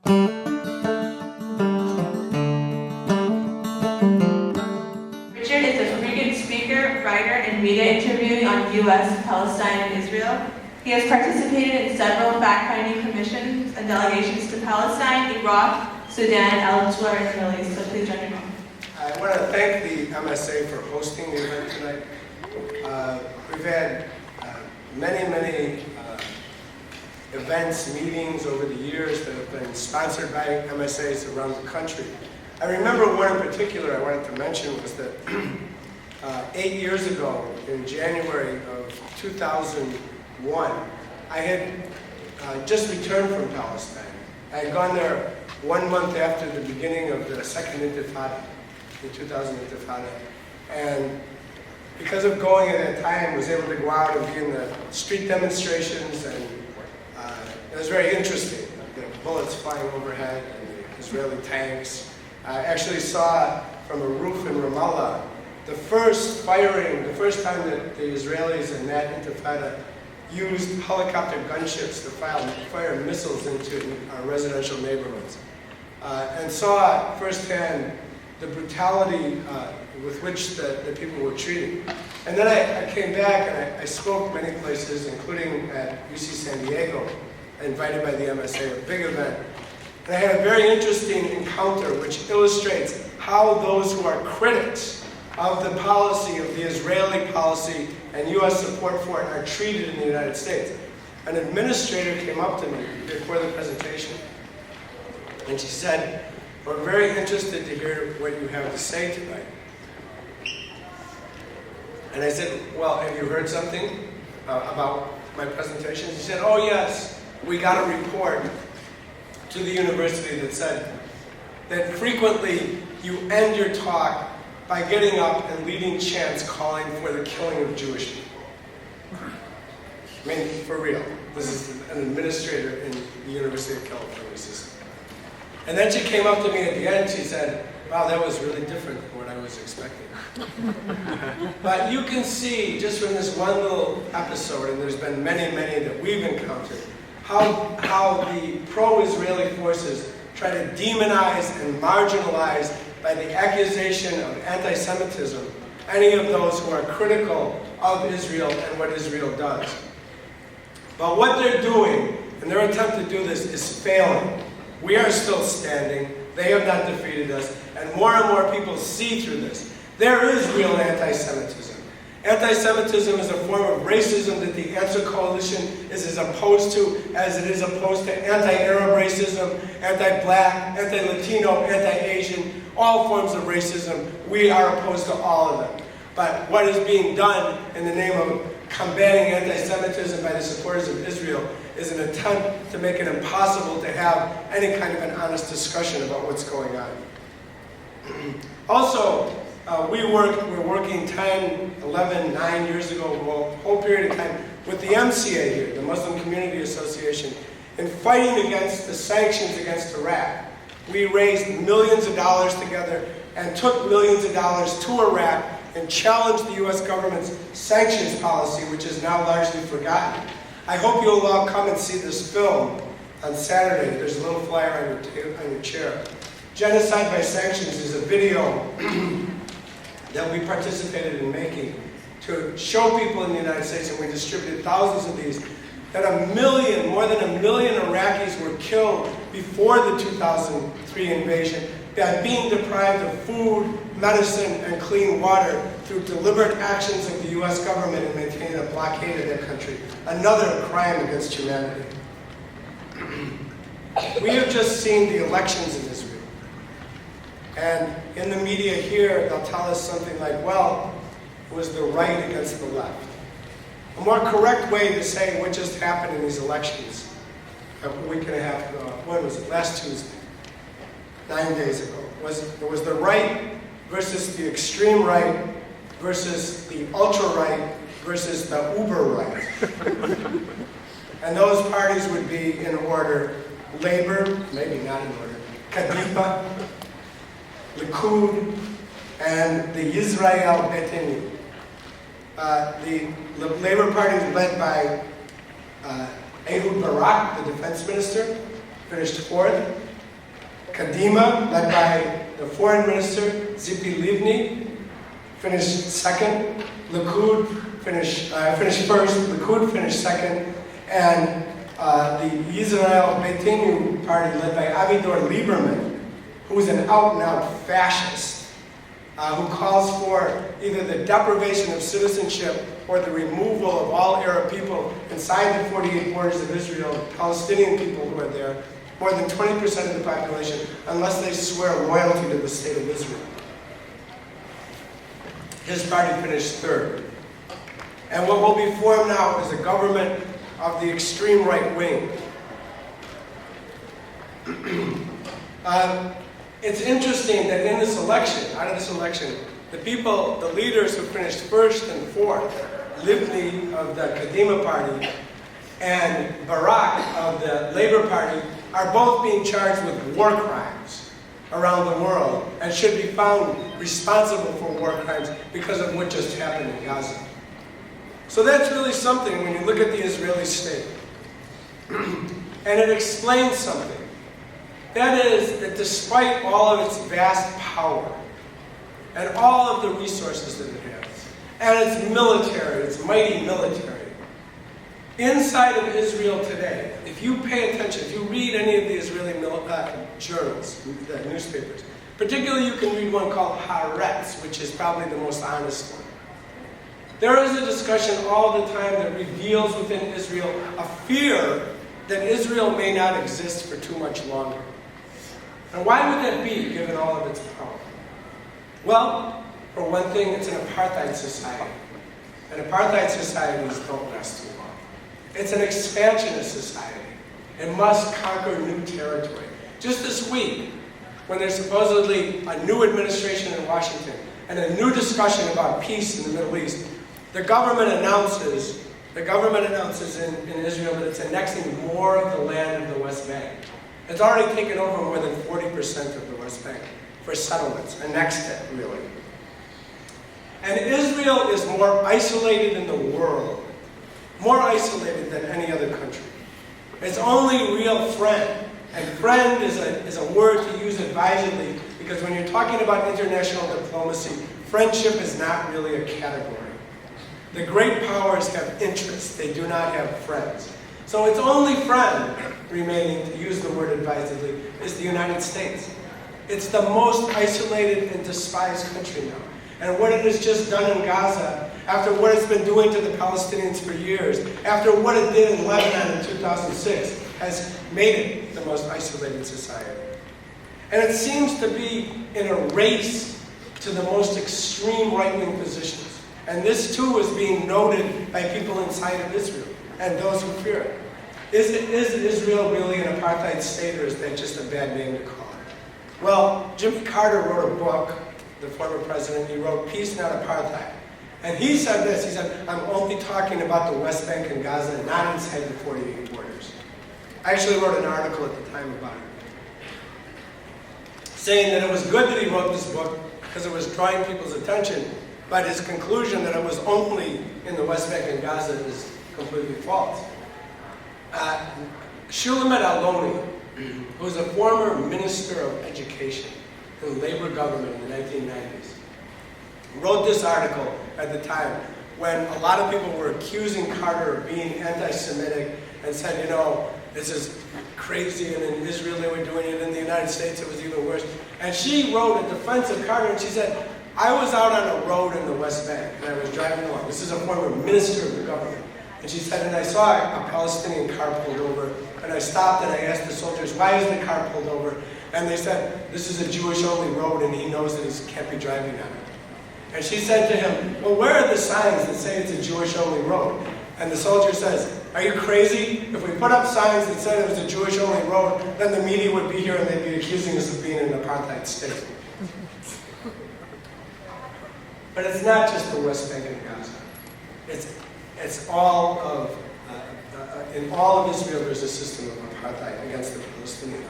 Richard is a frequent speaker, writer, and media interviewing on U.S., Palestine, and Israel. He has participated in several fact-finding commissions and delegations to Palestine, Iraq, Sudan, and elsewhere in the Middle East. So please join me. I want to thank the MSA for hosting the event tonight. We've had many events, meetings over the years that have been sponsored by MSAs around the country. I remember one in particular I wanted to mention was that 8 years ago, in January of 2001, I had just returned from Palestine. I had gone there 1 month after the beginning of the Second Intifada, the 2000 Intifada, and because of going at that time, I was able to go out and be in the street demonstrations, and it was very interesting. The bullets flying overhead and the Israeli tanks. I actually saw from a roof in Ramallah the first firing, the first time that the Israelis in that Intifada used helicopter gunships to fire missiles into residential neighborhoods. And saw firsthand the brutality with which the people were treated. And then I came back and I spoke many places, including at UC San Diego, invited by the MSA, a big event. And I had a very interesting encounter which illustrates how those who are critics of the policy, of the Israeli policy and U.S. support for it are treated in the United States. An administrator came up to me before the presentation and she said, "We're very interested to hear what you have to say tonight." And I said, "Well, have you heard something about my presentation?" She said, "Oh yes, we got a report to the university that said that frequently you end your talk by getting up and leading chants calling for the killing of Jewish people." I mean, for real. This is an administrator in the University of California system. And then she came up to me at the end, she said, "Wow, that was really different from what I was expecting." But you can see, just from this one little episode, and there's been many that we've encountered, how the pro-Israeli forces try to demonize and marginalize by the accusation of anti-Semitism any of those who are critical of Israel and what Israel does. But what they're doing, and their attempt to do this, is failing. We are still standing. They have not defeated us. And more people see through this. There is real anti-Semitism. Anti-Semitism is a form of racism that the Answer Coalition is as opposed to as it is opposed to anti-Arab racism, anti-Black, anti-Latino, anti-Asian, all forms of racism. We are opposed to all of them. But what is being done in the name of combating anti-Semitism by the supporters of Israel is an attempt to make it impossible to have any kind of an honest discussion about what's going on. Also, we're working 10, 11, 9 years ago, well, a whole period of time, with the MCA here, the Muslim Community Association, in fighting against the sanctions against Iraq. We raised millions of dollars together and took millions of dollars to Iraq and challenged the U.S. government's sanctions policy, which is now largely forgotten. I hope you'll all come and see this film on Saturday. There's a little flyer on your chair. Genocide by Sanctions is a video that we participated in making to show people in the United States, and we distributed thousands of these, that more than a million Iraqis were killed before the 2003 invasion by being deprived of food, medicine, and clean water through deliberate actions of the U.S. government in maintaining a blockade of that country. Another crime against humanity. We have just seen the elections in Israel. And in the media here, they'll tell us something like, well, it was the right against the left. A more correct way to say what just happened in these elections a week and a half ago, when was it? Last Tuesday, 9 days ago. It was the right versus the extreme right versus the ultra-right versus the uber-right. And those parties would be in order: Labor, maybe not in order, Kadipa, Likud, and the Yisrael Beitenu. The Labor Party is led by Ehud Barak, the defense minister, finished fourth. Kadima, led by the foreign minister, Tzipi Livni, finished second. Likud finished first. Likud finished second. And the Israel Beitenu party, led by Avigdor Lieberman, who is an out-and-out fascist, who calls for either the deprivation of citizenship or the removal of all Arab people inside the 48 borders of Israel, Palestinian people who are there, more than 20% of the population, unless they swear loyalty to the state of Israel. His party finished third. And what will be formed now is a government of the extreme right wing. It's interesting that in this election, out of this election, the leaders who finished first and fourth, Livni of the Kadima party and Barak of the Labour Party, are both being charged with war crimes around the world and should be found responsible for war crimes because of what just happened in Gaza. So that's really something when you look at the Israeli state. And it explains something. That is that despite all of its vast power and all of the resources that it has, and its military, its mighty military, inside of Israel today, if you pay attention, if you read any of the Israeli journals, the newspapers, particularly you can read one called Haaretz, which is probably the most honest one. There is a discussion all the time that reveals within Israel a fear that Israel may not exist for too much longer. And why would that be, given all of its power? Well, for one thing, it's an apartheid society. And apartheid societies don't last too long. It's an expansionist society. It must conquer new territory. Just this week, when there's supposedly a new administration in Washington and a new discussion about peace in the Middle East, the government announces in Israel that it's annexing more of the land of the West Bank. It's already taken over more than 40% of the West Bank for settlements, annexed it, really. And Israel is more isolated in the world, more isolated than any other country. Its only real friend, and friend is a word to use advisedly, because when you're talking about international diplomacy, friendship is not really a category. The great powers have interests, they do not have friends. So its only friend remaining, to use the word advisedly, is the United States. It's the most isolated and despised country now. And what it has just done in Gaza, after what it's been doing to the Palestinians for years, after what it did in Lebanon in 2006, has made it the most isolated society. And it seems to be in a race to the most extreme right-wing positions. And this too is being noted by people inside of Israel and those who fear it. Is Israel really an apartheid state, or is that just a bad name to call it? Well, Jimmy Carter wrote a book, the former president. He wrote Peace, Not Apartheid. And he said this, he said, I'm only talking about the West Bank and Gaza, not inside the 48 borders. I actually wrote an article at the time about it, saying that it was good that he wrote this book because it was drawing people's attention, but his conclusion that it was only in the West Bank and Gaza is completely false. Shulamit Aloni, who was a former minister of education in the Labour government in the 1990s, wrote this article at the time when a lot of people were accusing Carter of being anti-Semitic and said, you know, this is crazy, and in Israel they were doing it, in the United States it was even worse. And she wrote a defense of Carter, and she said, I was out on a road in the West Bank, and I was driving along. This is a former minister of the government. And she said, and I saw a Palestinian car pulled over, and I stopped and I asked the soldiers, why is the car pulled over? And they said, this is a Jewish-only road, and he knows that he can't be driving on it. And she said to him, well, where are the signs that say it's a Jewish-only road? And the soldier says, are you crazy? If we put up signs that said it was a Jewish-only road, then the media would be here and they'd be accusing us of being an apartheid state. But it's not just the West Bank and Gaza. It's all of, in all of Israel, there's a system of apartheid against the Palestinians.